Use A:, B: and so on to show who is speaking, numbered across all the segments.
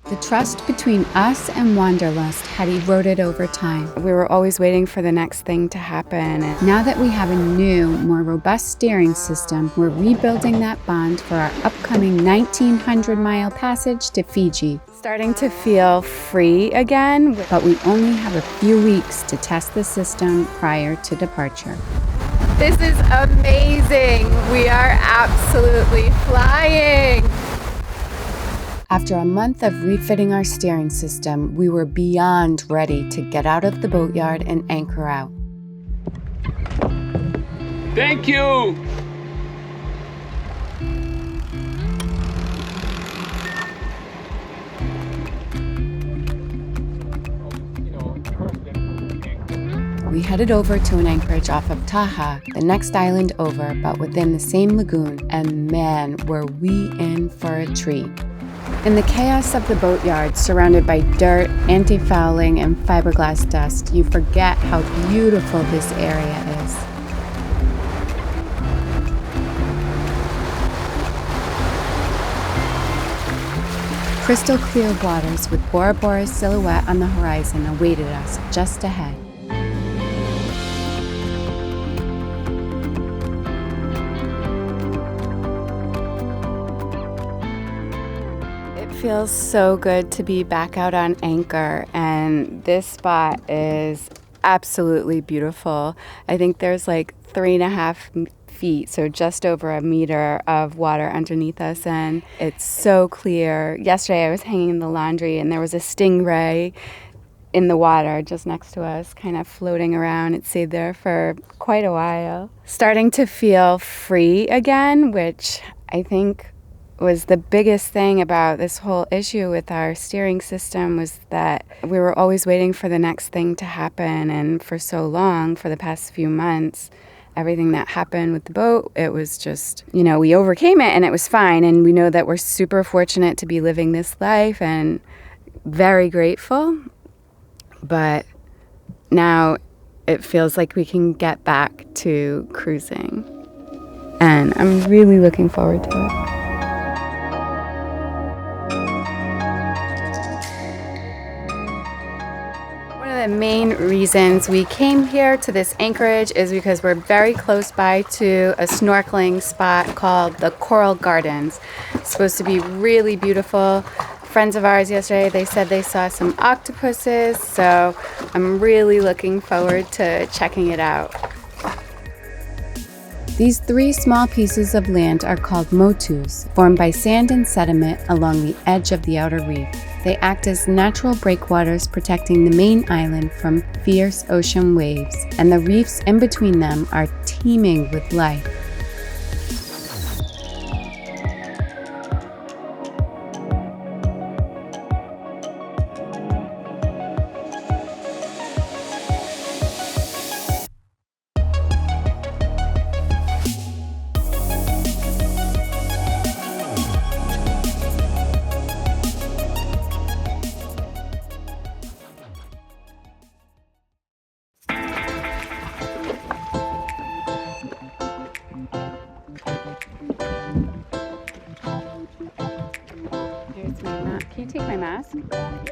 A: The trust between us and Wanderlust had eroded over time. We were always waiting for the next thing to happen. And now that we have a new, more robust steering system, we're rebuilding that bond for our upcoming 1,900-mile passage to Fiji. Starting to feel free again, but we only have a few weeks to test the system prior to departure. This is amazing! We are absolutely flying! After a month of refitting our steering system, we were beyond ready to get out of the boatyard and anchor out.
B: Thank you!
A: We headed over to an anchorage off of Tahaa, the next island over, but within the same lagoon, and man, were we in for a treat. In the chaos of the boatyard, surrounded by dirt, anti-fouling, and fiberglass dust, you forget how beautiful this area is. Crystal clear waters with Bora Bora's silhouette on the horizon awaited us just ahead. Feels so good to be back out on anchor, and this spot is absolutely beautiful. I think there's like 3.5 feet, so just over a meter of water underneath us, and it's so clear. Yesterday I was hanging in the laundry and there was a stingray in the water just next to us, kind of floating around. It stayed there for quite a while. Starting to feel free again, which I think was the biggest thing about this whole issue with our steering system, was that we were always waiting for the next thing to happen. And for so long, for the past few months, everything that happened with the boat, it was just, we overcame it and it was fine. And we know that we're super fortunate to be living this life and very grateful. But now it feels like we can get back to cruising. And I'm really looking forward to it. The main reasons we came here to this anchorage is because we're very close by to a snorkeling spot called the Coral Gardens. It's supposed to be really beautiful. Friends of ours yesterday, they said they saw some octopuses, so I'm really looking forward to checking it out. These 3 small pieces of land are called motus, formed by sand and sediment along the edge of the outer reef. They act as natural breakwaters, protecting the main island from fierce ocean waves, and the reefs in between them are teeming with life. Can you take my mask? Okay.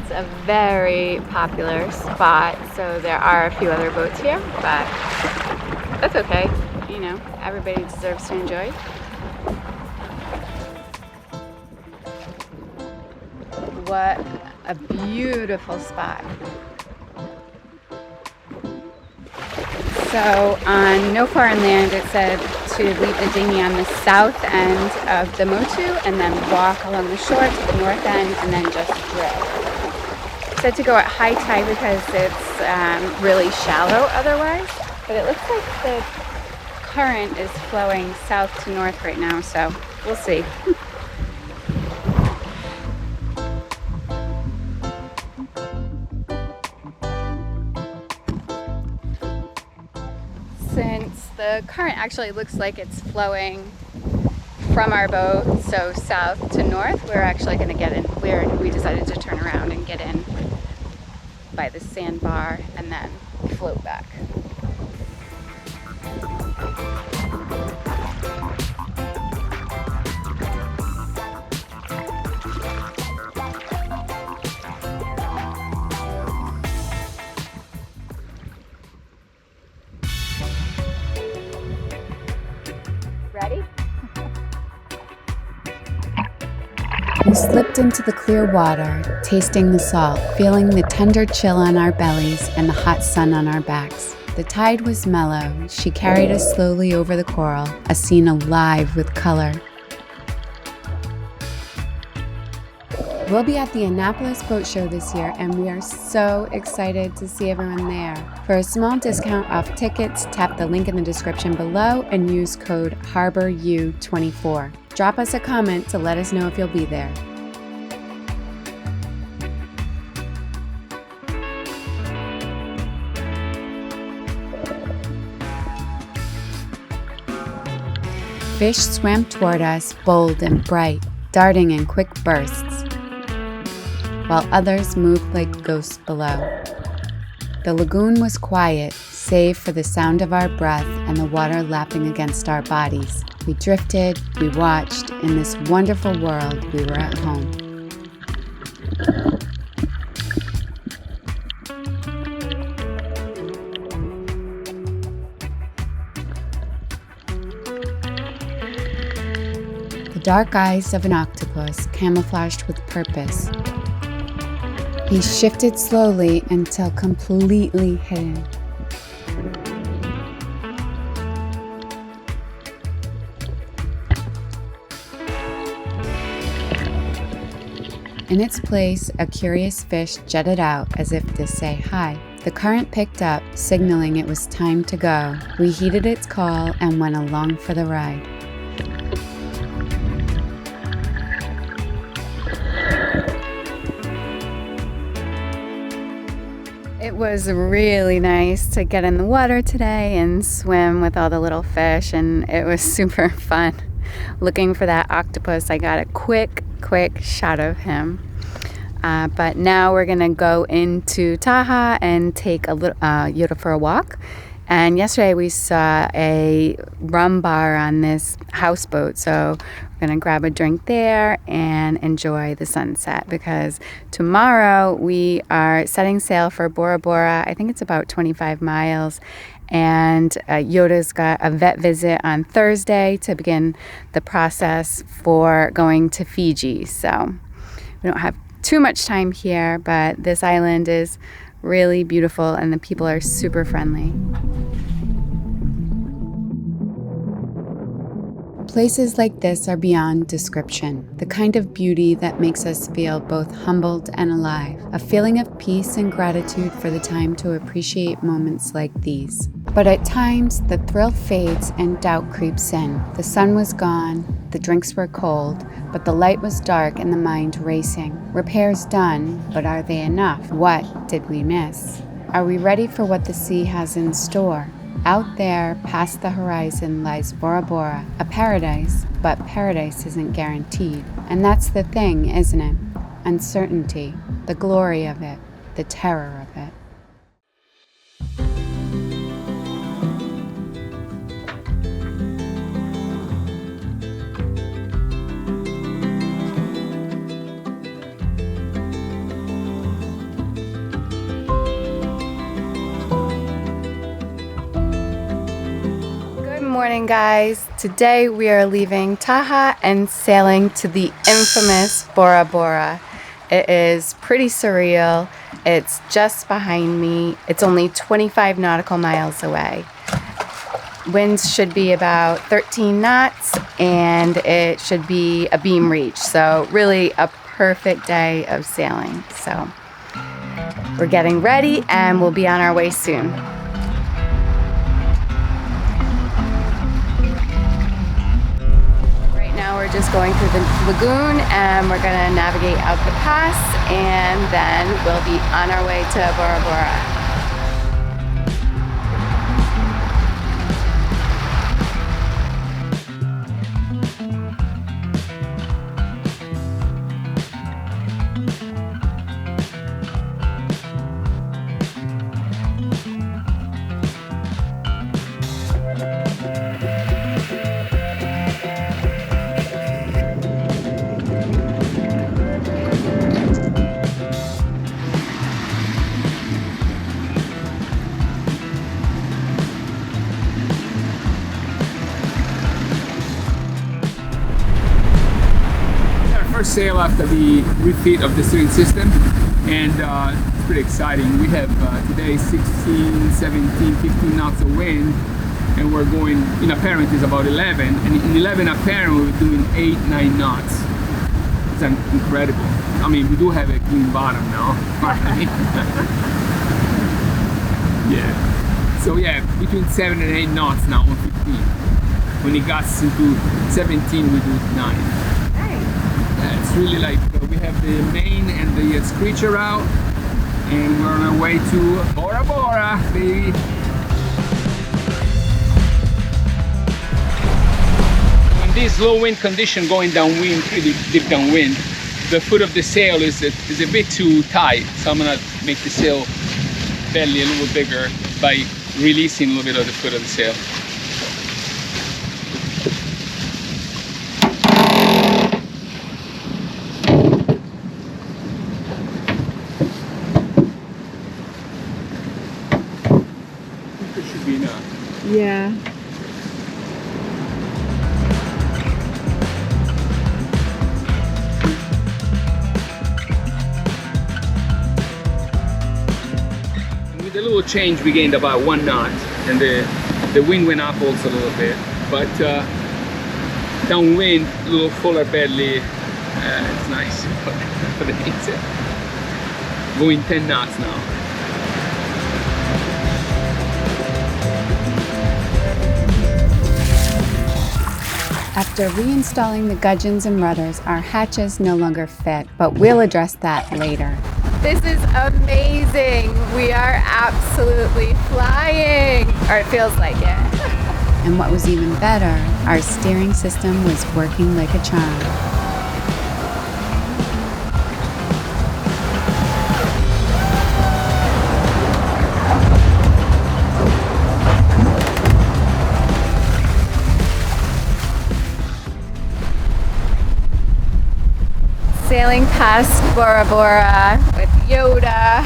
A: A very popular spot, so there are a few other boats here, but that's okay. Everybody deserves to enjoy. What a beautiful spot. So on No Foreign Land, it said to leave the dinghy on the south end of the motu and then walk along the shore to the north end and then just drift. Said to go at high tide because it's really shallow otherwise, but it looks like the current is flowing south to north right now, so we'll see. since the current actually looks like it's flowing from our boat, so south to north, we're actually going to get in. We decided to turn around and get in by the sandbar and then float back. Ready? We slipped into the clear water, tasting the salt, feeling the tender chill on our bellies and the hot sun on our backs. The tide was mellow. She carried us slowly over the coral, a scene alive with color. We'll be at the Annapolis Boat Show this year, and we are so excited to see everyone there. For a small discount off tickets, tap the link in the description below and use code HARBORU24. Drop us a comment to let us know if you'll be there. Fish swam toward us, bold and bright, darting in quick bursts, while others moved like ghosts below. The lagoon was quiet, save for the sound of our breath and the water lapping against our bodies. We drifted, we watched. In this wonderful world, we were at home. The dark eyes of an octopus camouflaged with purpose. He shifted slowly until completely hidden. In its place, a curious fish jutted out as if to say hi. The current picked up, signaling it was time to go. We heeded its call and went along for the ride. It was really nice to get in the water today and swim with all the little fish, and it was super fun. Looking for that octopus, I got a quick shot of him. But now we're gonna go into Tahaa and take a little Yoda for a walk. And yesterday we saw a rum bar on this houseboat, so we're gonna grab a drink there and enjoy the sunset, because tomorrow we are setting sail for Bora Bora. I think it's about 25 miles. And Yoda's got a vet visit on Thursday to begin the process for going to Fiji. So we don't have too much time here, but this island is really beautiful and the people are super friendly. Places like this are beyond description, the kind of beauty that makes us feel both humbled and alive, a feeling of peace and gratitude for the time to appreciate moments like these. But at times, the thrill fades and doubt creeps in. The sun was gone, the drinks were cold, but the light was dark and the mind racing. Repairs done, but are they enough? What did we miss? Are we ready for what the sea has in store? Out there, past the horizon, lies Bora Bora, a paradise, but paradise isn't guaranteed. And that's the thing, isn't it? Uncertainty, the glory of it, the terror of it. Good morning, guys. Today we are leaving Tahaa and sailing to the infamous Bora Bora. It is pretty surreal. It's just behind me. It's only 25 nautical miles away. Winds should be about 13 knots and it should be a beam reach. So really a perfect day of sailing. So we're getting ready and we'll be on our way soon. We're just going through the lagoon and we're gonna navigate out the pass and then we'll be on our way to Bora Bora.
B: first sail after the refit of the steering system, and it's pretty exciting. We have today 16, 17, 15 knots of wind, and we're going, in apparent is about 11, and in 11 apparent we're doing 8, 9 knots. It's incredible. I mean, we do have a clean bottom now, finally. Yeah. So yeah, between 7 and 8 knots now on 15. When it gets into 17, we do 9. Yeah, it's really like, we have the main and the screecher out, and we're on our way to Bora Bora, baby. In this low wind condition, going downwind, pretty deep downwind, the foot of the sail is a bit too tight, so I'm gonna make the sail belly a little bigger by releasing a little bit of the foot of the sail. It should be enough.
A: Yeah.
B: With a little change, we gained about 1 knot, and the wind went up also a little bit. But downwind, a little fuller belly, it's nice for the mainsail. Going 10 knots now.
A: After reinstalling the gudgeons and rudders, our hatches no longer fit, but we'll address that later. This is amazing. We are absolutely flying, or it feels like it. And what was even better, our steering system was working like a charm. Sailing past Bora Bora with Yoda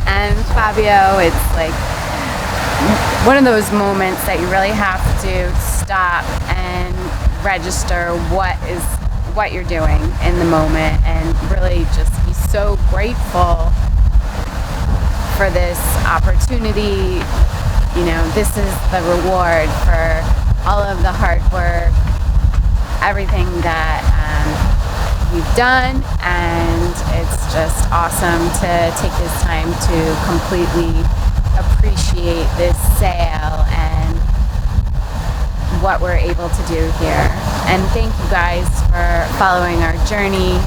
A: and Fabio, it's like one of those moments that you really have to stop and register what you're doing in the moment, and really just be so grateful for this opportunity. You know, this is the reward for all of the hard work, everything that we've done, and it's just awesome to take this time to completely appreciate this sail and what we're able to do here. And thank you guys for following our journey.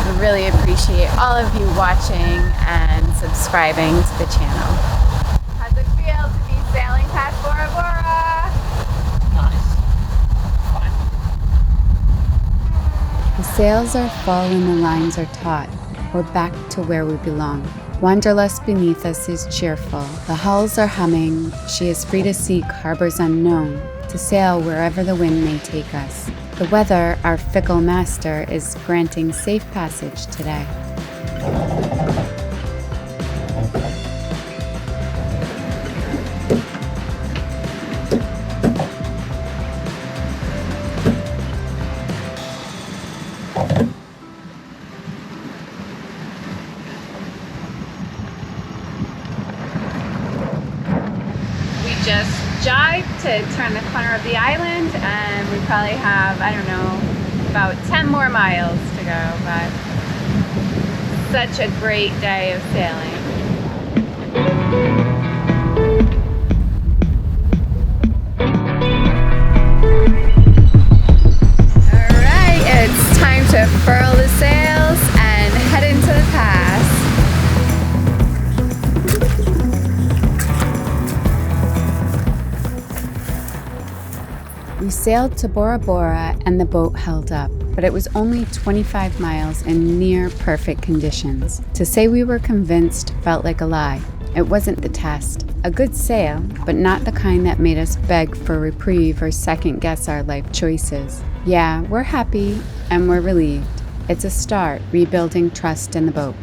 A: We really appreciate all of you watching and subscribing to the channel. How's it feel to be sailing past Bora Bora? The sails are full and the lines are taut. We're back to where we belong. Wanderlust beneath us is cheerful. The hulls are humming. She is free to seek harbors unknown, to sail wherever the wind may take us. The weather, our fickle master, is granting safe passage today. Just jived to turn the corner of the island, and we probably have, I don't know, about 10 more miles to go, but such a great day of sailing. All right, it's time to furl the sails and head into the pass. We sailed to Bora Bora and the boat held up, but it was only 25 miles in near perfect conditions. To say we were convinced felt like a lie. It wasn't the test. A good sail, but not the kind that made us beg for reprieve or second guess our life choices. Yeah, we're happy and we're relieved. It's a start rebuilding trust in the boat.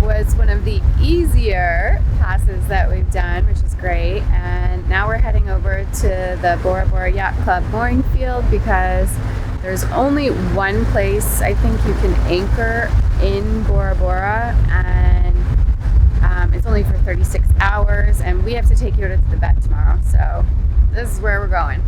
A: Was one of the easier passes that we've done. to the Bora Bora Yacht Club mooring field because there's only one place I think you can anchor in Bora Bora, and it's only for 36 hours, and we have to take Yoda to the vet tomorrow, so this is where we're going.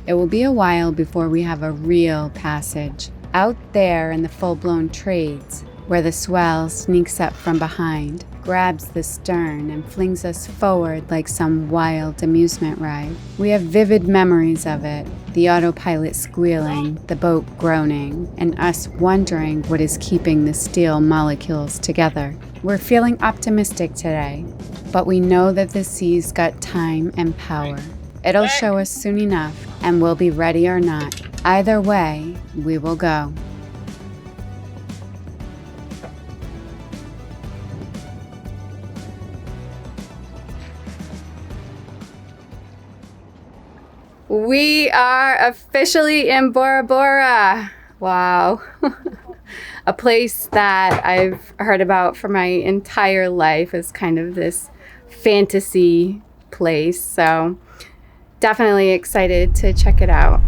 A: It will be a while before we have a real passage. Out there in the full-blown trades, where the swell sneaks up from behind, grabs the stern, and flings us forward like some wild amusement ride. We have vivid memories of it, the autopilot squealing, the boat groaning, and us wondering what is keeping the steel molecules together. We're feeling optimistic today, but we know that the sea's got time and power. It'll show us soon enough, and we'll be ready or not. Either way, we will go. We are officially in Bora Bora. Wow. A place that I've heard about for my entire life is kind of this fantasy place. So definitely excited to check it out.